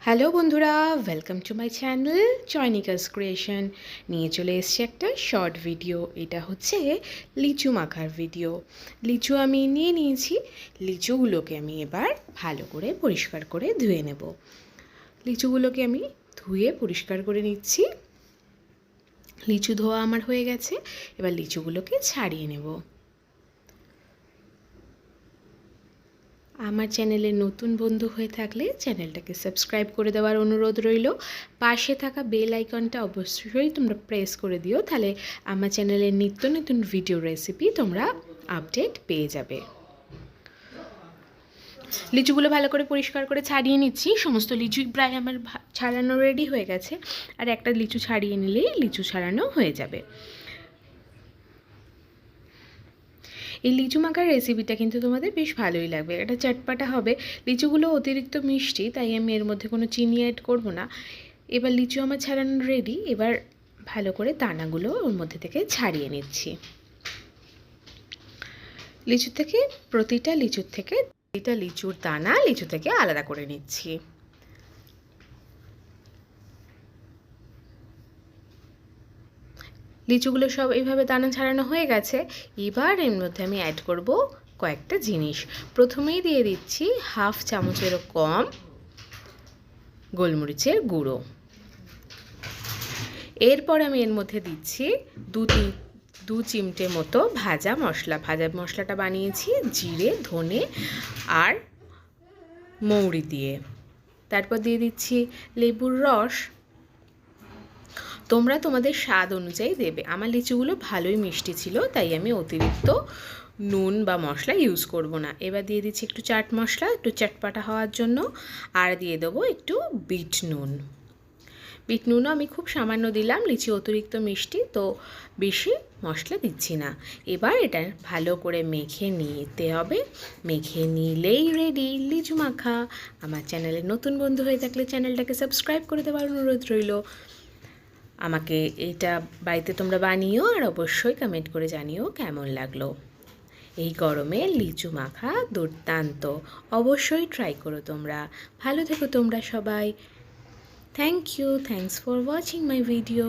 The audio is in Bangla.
হ্যালো বন্ধুরা, welcome to my channel Chayanika's creation. নিয়ে চলে এসেছি একটা শর্ট ভিডিও। এটা হচ্ছে লিচু মাখার ভিডিও। লিচু আমি নিয়ে নিয়েছি। লিচুগুলোকে আমি এবার ভালো করে পরিষ্কার করে ধুয়ে নেব। লিচুগুলোকে আমি ধুয়ে পরিষ্কার করে নিচ্ছি। লিচু ধোয়া আমার হয়ে গেছে। এবার লিচুগুলোকে ছাড়িয়ে নেব। আমার চ্যানেলে নতুন বন্ধু হয়ে থাকলে চ্যানেলটাকে সাবস্ক্রাইব করে দেওয়ার অনুরোধ রইল। পাশে থাকা বেল আইকনটা অবশ্যই তোমরা প্রেস করে দিও, তাহলে আমার চ্যানেলের নিত্য নতুন ভিডিও রেসিপি তোমরা আপডেট পেয়ে যাবে। লিচুগুলো ভালো করে পরিষ্কার করে ছাড়িয়ে নিচ্ছি। সমস্ত লিচুই প্রায় আমার ছাড়ানো রেডি হয়ে গেছে। আর একটা লিচু ছাড়িয়ে নিলেই লিচু ছাড়ানো হয়ে যাবে। এই লিচু মাখার রেসিপিটা কিন্তু তোমাদের বেশ ভালোই লাগবে। এটা চটপাটা হবে। লিচুগুলো অতিরিক্ত মিষ্টি, তাই আমি এর মধ্যে কোনো চিনি অ্যাড করব না। এবার লিচু আমার ছাড়ানো রেডি। এবার ভালো করে দানাগুলো ওর মধ্যে থেকে ছাড়িয়ে নিচ্ছি। প্রতিটা লিচুর দানা লিচু থেকে আলাদা করে নিচ্ছি। লিচুগুলো সব এইভাবে দানা ছাড়ানো হয়ে গেছে। এবার এর মধ্যে আমি অ্যাড করব কয়েকটা জিনিস। প্রথমেই দিয়ে দিচ্ছি হাফ চামচেরও কম গোলমরিচের গুঁড়ো। এরপর আমি এর মধ্যে দিচ্ছি দু চিমটে মতো ভাজা মশলাটা বানিয়েছি জিরে, ধনে আর মৌরি দিয়ে। তারপর দিয়ে দিচ্ছি লেবুর রস। তোমরা তোমাদের স্বাদ অনুযায়ী দেবে। আমার লিচুগুলো ভালোই মিষ্টি ছিল, তাই আমি অতিরিক্ত নুন বা মশলা ইউজ করব না। এবার দিয়ে দিচ্ছি একটু চাট মশলা, একটু চটপাটা হওয়ার জন্য। আর দিয়ে দেবো একটু বিট নুনও আমি খুব সামান্য দিলাম। লিচি অতিরিক্ত মিষ্টি, তো বেশি মশলা দিচ্ছি না। এবার এটা ভালো করে মেখে নিতে হবে। মেখে নিলেই রেডি লিচু মাখা। আমার চ্যানেলে নতুন বন্ধু হয়ে থাকলে চ্যানেলটাকে সাবস্ক্রাইব করে দেওয়ার অনুরোধ রইল। আমাকে এটা বাড়িতে তোমরা বানিও, আর অবশ্যই কমেন্ট করে জানিও কেমন লাগলো। এই গরমে লিচু মাখা দুর্দান্ত। অবশ্যই ট্রাই করো তোমরা। ভালো থেকো তোমরা সবাই। Thanks for watching my video.